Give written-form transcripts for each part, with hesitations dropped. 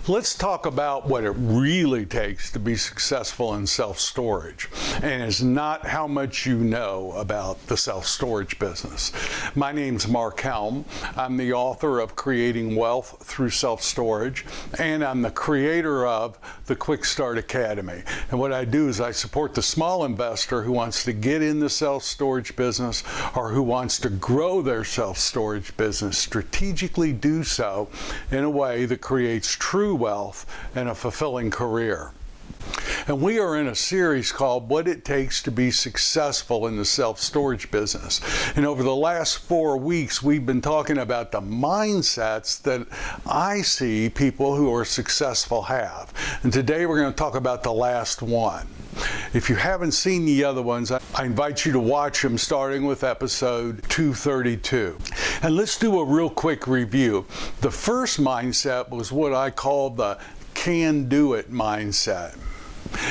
Let's talk about what it really takes to be successful in self-storage. And it's not how much you know about the self-storage business. My name's Mark Helm. I'm the author of Creating Wealth Through Self-Storage, and I'm the creator of the Quick Start Academy. And what I do is I support the small investor who wants to get in the self-storage business or who wants to grow their self-storage business, strategically do so in a way that creates true wealth and a fulfilling career. And we are in a series called What It Takes to Be Successful in the Self-Storage Business. And over the last 4 weeks, we've been talking about the mindsets that I see people who are successful have. And today we're going to talk about the last one. If you haven't seen the other ones, I invite you to watch them starting with episode 232. And let's do a real quick review. The first mindset was what I call the can-do-it mindset.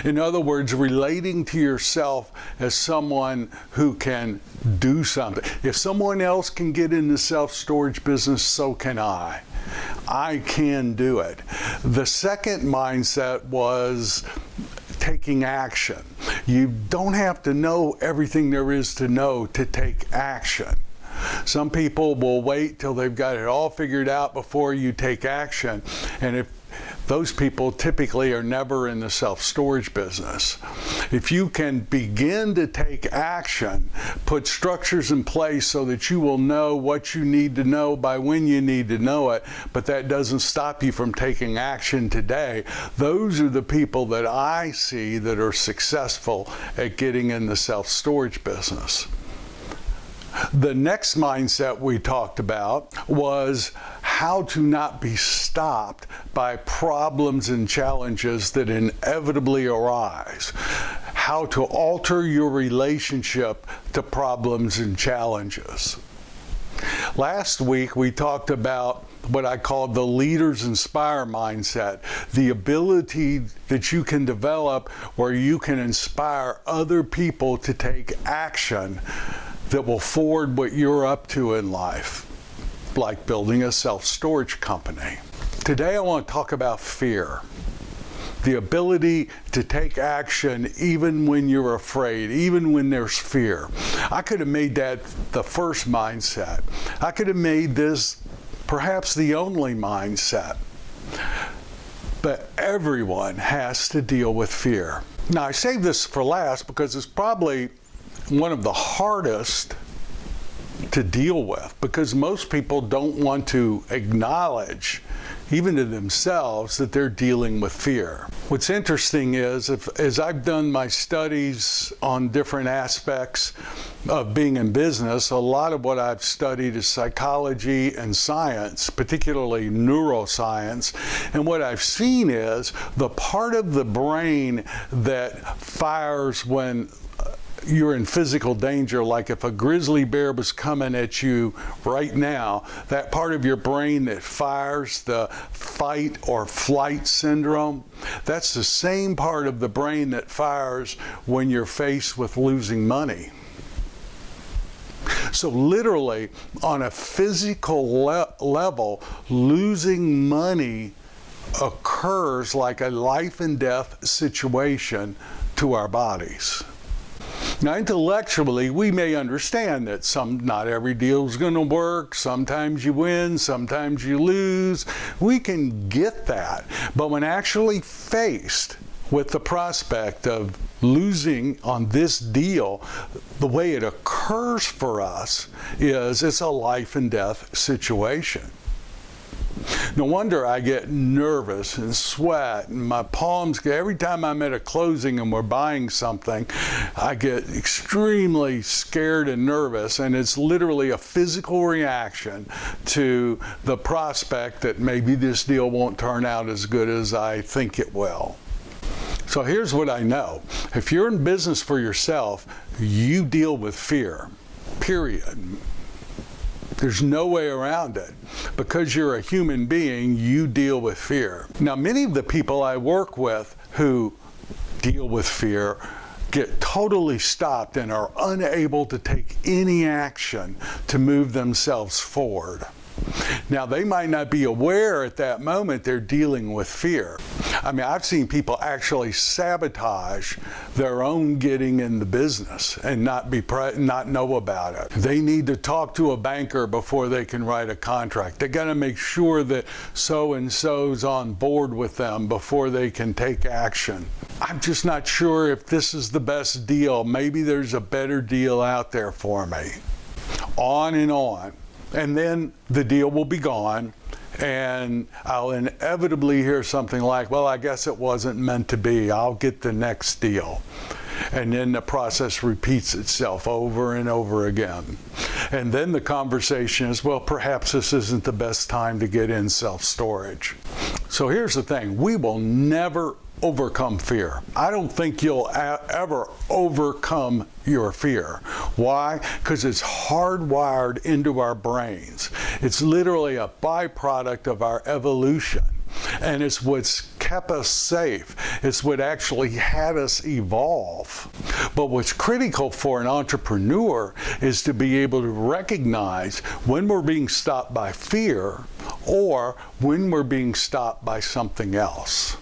In other words, relating to yourself as someone who can do something. If someone else can get in the self-storage business, so can I. I can do it. The second mindset was taking action. You don't have to know everything there is to know to take action. Some people will wait till they've got it all figured out before you take action, and if those people typically are never in the self-storage business. If you can begin to take action, put structures in place so that you will know what you need to know by when you need to know it, but that doesn't stop you from taking action today, those are the people that I see that are successful at getting in the self-storage business. The next mindset we talked about was how to not be stopped by problems and challenges that inevitably arise. How to alter your relationship to problems and challenges. Last week we talked about what I called the Leaders Inspire mindset, the ability that you can develop where you can inspire other people to take action that will forward what you're up to in life, like building a self-storage company. Today I want to talk about fear. The ability to take action even when you're afraid, even when there's fear. I could have made that the first mindset. I could have made this perhaps the only mindset. But everyone has to deal with fear. Now I saved this for last because it's probably one of the hardest to deal with, because most people don't want to acknowledge, even to themselves, that they're dealing with fear. What's interesting is, as I've done my studies on different aspects of being in business, a lot of what I've studied is psychology and science, particularly neuroscience. And what I've seen is the part of the brain that fires when you're in physical danger, like if a grizzly bear was coming at you right now, that part of your brain that fires the fight or flight syndrome, that's the same part of the brain that fires when you're faced with losing money. So literally, on a physical level, losing money occurs like a life and death situation to our bodies. Now, intellectually, we may understand that not every deal is going to work. Sometimes you win, sometimes you lose. We can get that. But when actually faced with the prospect of losing on this deal, the way it occurs for us is it's a life and death situation. No wonder I get nervous and sweat and my palms, every time I'm at a closing and we're buying something, I get extremely scared and nervous, and it's literally a physical reaction to the prospect that maybe this deal won't turn out as good as I think it will. So here's what I know. If you're in business for yourself, you deal with fear, period. There's no way around it. Because you're a human being, you deal with fear. Now, many of the people I work with who deal with fear get totally stopped and are unable to take any action to move themselves forward. Now, they might not be aware at that moment they're dealing with fear. I mean, I've seen people actually sabotage their own getting in the business and not know about it. They need to talk to a banker before they can write a contract. They got to make sure that so-and-so's on board with them before they can take action. I'm just not sure if this is the best deal. Maybe there's a better deal out there for me. On and on. And then the deal will be gone, and I'll inevitably hear something like, well, I guess it wasn't meant to be. I'll get the next deal. And then the process repeats itself over and over again. And then the conversation is, well, perhaps this isn't the best time to get in self-storage. So here's the thing. We will never overcome fear. I don't think you'll ever overcome your fear. Why? Because it's hardwired into our brains. It's literally a byproduct of our evolution. And it's what's kept us safe. It's what actually had us evolve. But what's critical for an entrepreneur is to be able to recognize when we're being stopped by fear or when we're being stopped by something else.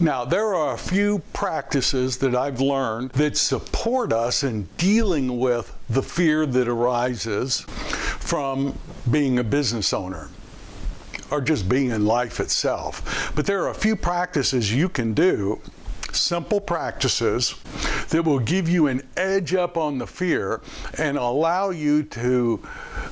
Now, there are a few practices that I've learned that support us in dealing with the fear that arises from being a business owner or just being in life itself. But there are a few practices you can do, simple practices, that will give you an edge up on the fear and allow you to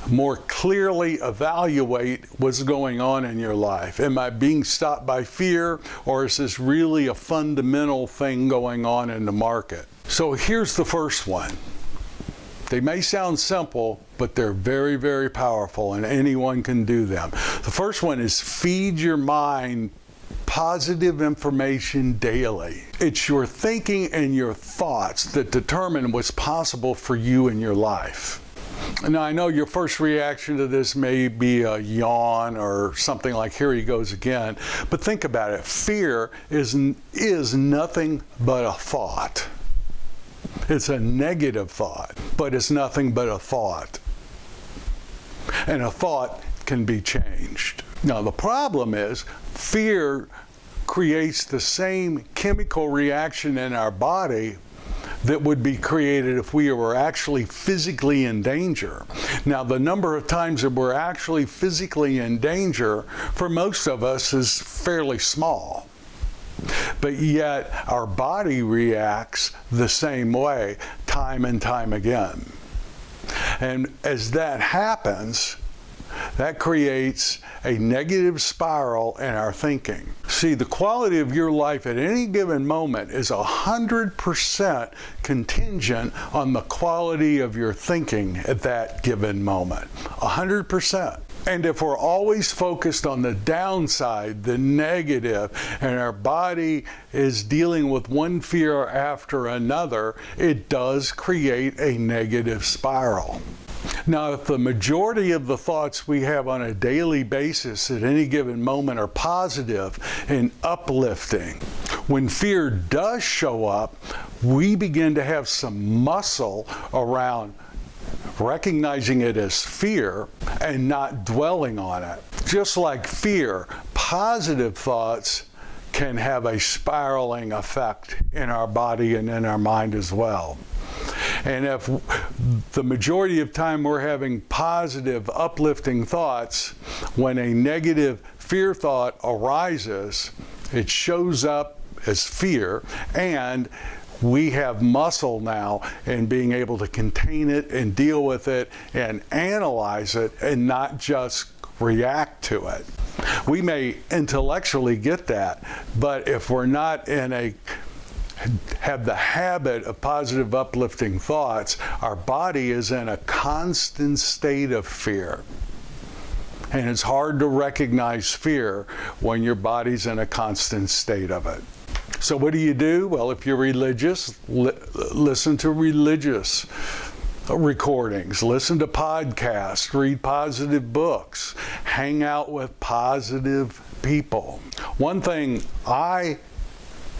more clearly evaluate what's going on in your life. Am I being stopped by fear, or is this really a fundamental thing going on in the market? So here's the first one. They may sound simple, but they're very, very powerful, and anyone can do them. The first one is feed your mind positive information daily. It's your thinking and your thoughts that determine what's possible for you in your life. Now, I know your first reaction to this may be a yawn or something like, here he goes again, but think about it. Fear is nothing but a thought. It's a negative thought, but it's nothing but a thought. And a thought can be changed. Now, the problem is fear creates the same chemical reaction in our body that would be created if we were actually physically in danger. Now, the number of times that we're actually physically in danger for most of us is fairly small. But yet, our body reacts the same way time and time again. And as that happens, that creates a negative spiral in our thinking. See, the quality of your life at any given moment is 100% contingent on the quality of your thinking at that given moment. 100%. And if we're always focused on the downside, the negative, and our body is dealing with one fear after another, it does create a negative spiral. Now, if the majority of the thoughts we have on a daily basis at any given moment are positive and uplifting, when fear does show up, we begin to have some muscle around recognizing it as fear and not dwelling on it. Just like fear, positive thoughts can have a spiraling effect in our body and in our mind as well. And if the majority of time we're having positive, uplifting thoughts, when a negative fear thought arises, it shows up as fear, and we have muscle now in being able to contain it and deal with it and analyze it and not just react to it. We may intellectually get that, but if we're not have the habit of positive, uplifting thoughts, our body is in a constant state of fear. And it's hard to recognize fear when your body's in a constant state of it. So what do? Well, if you're religious, listen to religious recordings, listen to podcasts, read positive books, hang out with positive people. One thing I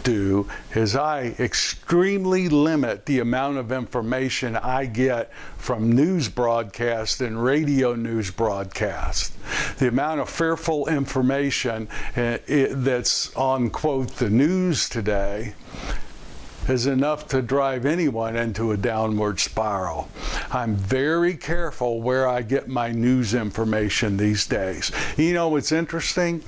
do is I extremely limit the amount of information I get from news broadcasts and radio news broadcasts. The amount of fearful information that's on, quote, the news today is enough to drive anyone into a downward spiral. I'm very careful where I get my news information these days. You know what's interesting?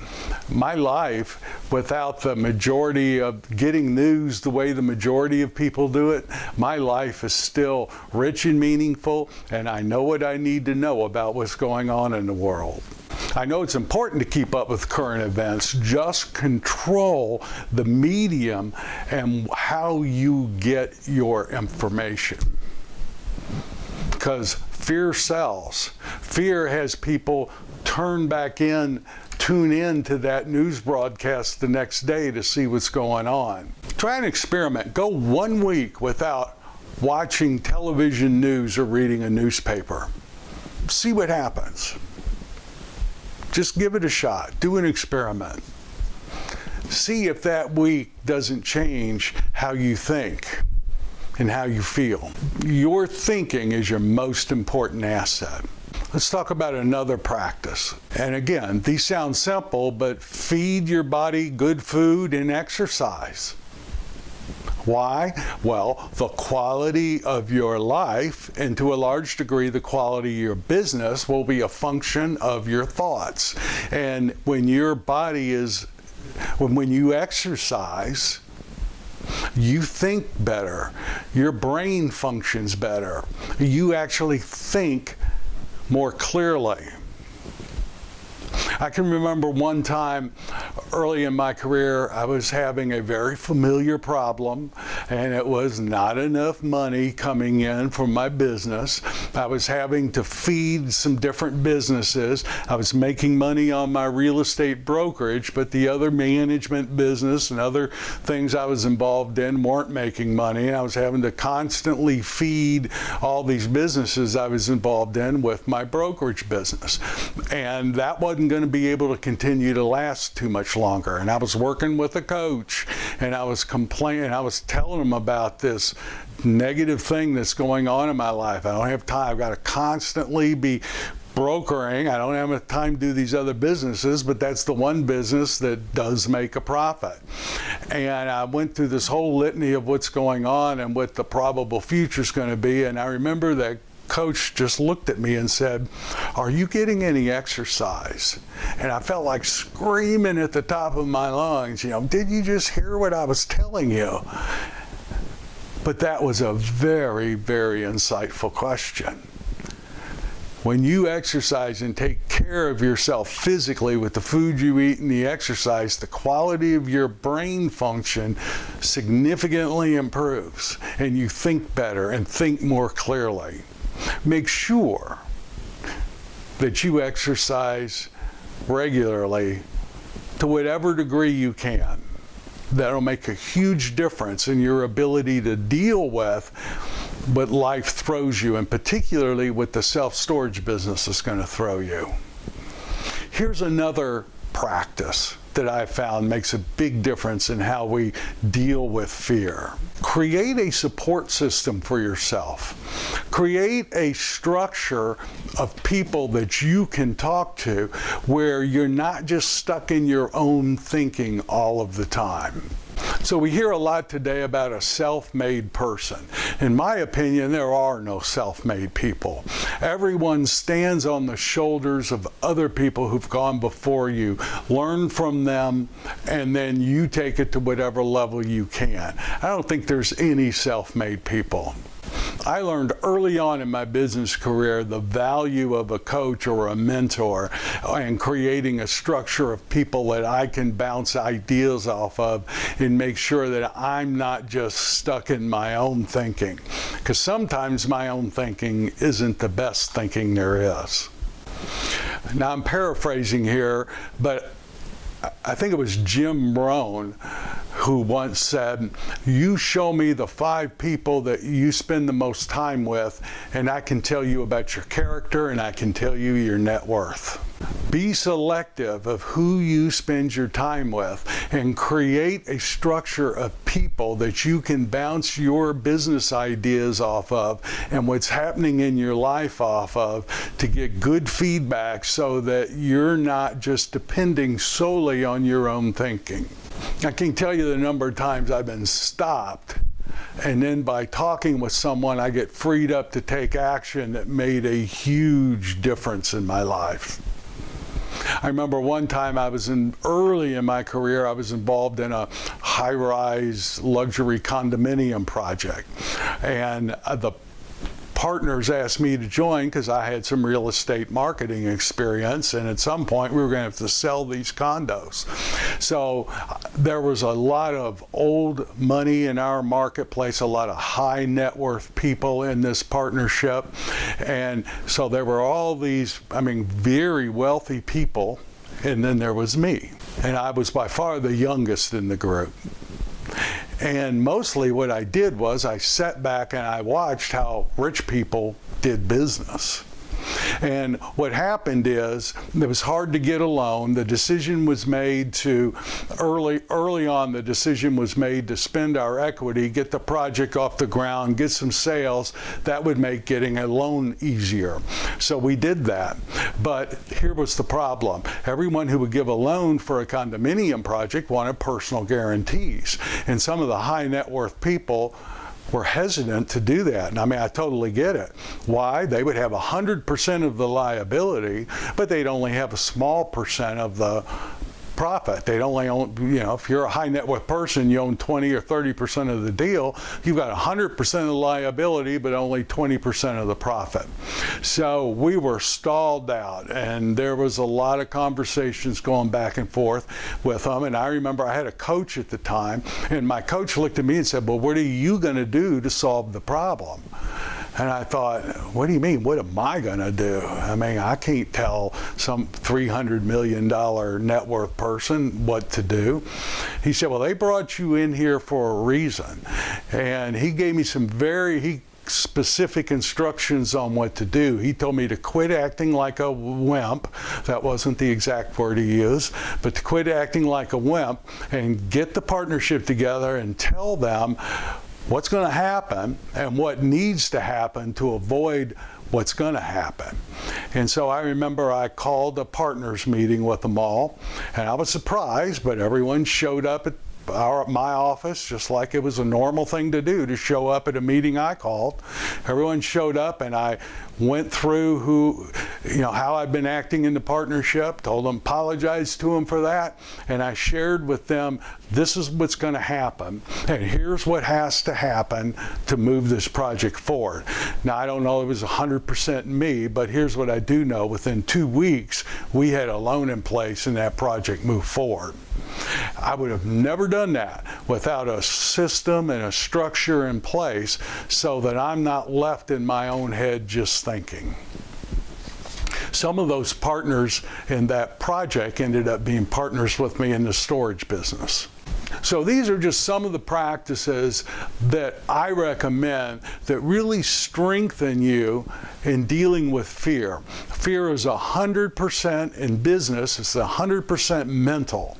My life, without the majority of getting news the way the majority of people do it, my life is still rich and meaningful, and I know what I need to know about what's going on in the world. I know it's important to keep up with current events. Just control the medium and how you get your information. Because fear sells. Fear has people tune in to that news broadcast the next day to see what's going on. Try an experiment. Go 1 week without watching television news or reading a newspaper. See what happens. Just give it a shot. Do an experiment. See if that week doesn't change how you think and how you feel. Your thinking is your most important asset. Let's talk about another practice. And again, these sound simple, but feed your body good food and exercise. Why? Well, the quality of your life, and to a large degree the quality of your business, will be a function of your thoughts. And when you exercise, you think better. Your brain functions better. You actually think more clearly. I can remember one time early in my career, I was having a very familiar problem, and it was not enough money coming in from my business. I was having to feed some different businesses. I was making money on my real estate brokerage, but the other management business and other things I was involved in weren't making money. And I was having to constantly feed all these businesses I was involved in with my brokerage business. And that wasn't going to be able to continue to last too much longer. And I was working with a coach, and I was complaining, I was telling him about this negative thing that's going on in my life. I don't have time. I've got to constantly be brokering. I don't have enough time to do these other businesses, but that's the one business that does make a profit. And I went through this whole litany of what's going on and what the probable future is going to be. And I remember that coach just looked at me and said, "Are you getting any exercise?" And I felt like screaming at the top of my lungs, "Did you just hear what I was telling you?" But that was a very, very insightful question. When you exercise and take care of yourself physically with the food you eat and the exercise, the quality of your brain function significantly improves, and you think better and think more clearly. Make sure that you exercise regularly to whatever degree you can. That'll make a huge difference in your ability to deal with what life throws you, and particularly what the self-storage business is going to throw you. Here's another practice that I found makes a big difference in how we deal with fear. Create a support system for yourself. Create a structure of people that you can talk to where you're not just stuck in your own thinking all of the time. So we hear a lot today about a self-made person. In my opinion, there are no self-made people. Everyone stands on the shoulders of other people who've gone before you. Learn from them, and then you take it to whatever level you can. I don't think there's any self-made people. I learned early on in my business career the value of a coach or a mentor and creating a structure of people that I can bounce ideas off of and make sure that I'm not just stuck in my own thinking. Because sometimes my own thinking isn't the best thinking there is. Now I'm paraphrasing here, but I think it was Jim Rohn who once said, "You show me the 5 people that you spend the most time with, and I can tell you about your character, and I can tell you your net worth." Be selective of who you spend your time with and create a structure of people that you can bounce your business ideas off of and what's happening in your life off of to get good feedback so that you're not just depending solely on your own thinking. I can tell you the number of times I've been stopped, and then by talking with someone, I get freed up to take action that made a huge difference in my life. I remember one time early in my career, I was involved in a high-rise luxury condominium project. And the partners asked me to join because I had some real estate marketing experience, and at some point we were going to have to sell these condos. So there was a lot of old money in our marketplace, a lot of high net worth people in this partnership, and so there were all these, very wealthy people, and then there was me, and I was by far the youngest in the group. And mostly what I did was I sat back and I watched how rich people did business. And what happened is it was hard to get a loan. The decision was made to, early on, the decision was made to spend our equity, get the project off the ground, get some sales. That would make getting a loan easier. So we did that. But here was the problem. Everyone who would give a loan for a condominium project wanted personal guarantees. And some of the high net worth people were hesitant to do that. And I totally get it. Why? They would have 100% of the liability, but they'd only have a small percent of the profit. They'd only own, if you're a high net worth person, you own 20 or 30% of the deal. You've got 100% of the liability, but only 20% of the profit. So we were stalled out, and there was a lot of conversations going back and forth with them. And I remember I had a coach at the time, and my coach looked at me and said, "Well, what are you going to do to solve the problem?" And I thought, what do you mean? What am I going to do? I can't tell some $300 million net worth person what to do. He said, well, they brought you in here for a reason. And he gave me some very specific instructions on what to do. He told me to quit acting like a wimp. That wasn't the exact word he used, but to quit acting like a wimp and get the partnership together and tell them what's going to happen and what needs to happen to avoid what's going to happen. And so I remember I called a partners meeting with them all, and I was surprised, but everyone showed up at my office just like it was a normal thing to do, to show up at a meeting I called. Everyone showed up, and I went through how I'd been acting in the partnership, told them, apologized to them for that, and I shared with them, this is what's going to happen, and here's what has to happen to move this project forward. Now, I don't know if it was 100% me, but here's what I do know. Within 2 weeks, we had a loan in place, and that project moved forward. I would have never done that without a system and a structure in place so that I'm not left in my own head just thinking. Some of those partners in that project ended up being partners with me in the storage business. So these are just some of the practices that I recommend that really strengthen you in dealing with fear. Fear is 100% in business, it's 100% mental.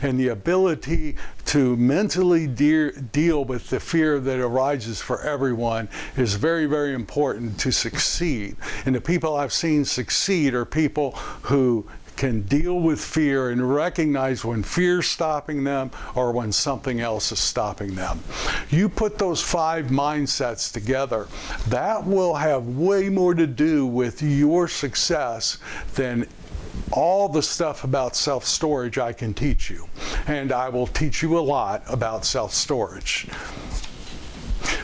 And the ability to mentally deal with the fear that arises for everyone is very, very important to succeed. And the people I've seen succeed are people who can deal with fear and recognize when fear's stopping them or when something else is stopping them. You put those 5 mindsets together, that will have way more to do with your success than all the stuff about self-storage I can teach you. And I will teach you a lot about self-storage.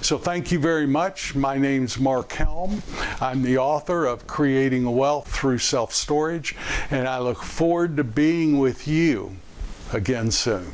So thank you very much. My name's Mark Helm. I'm the author of Creating Wealth Through Self-Storage, and I look forward to being with you again soon.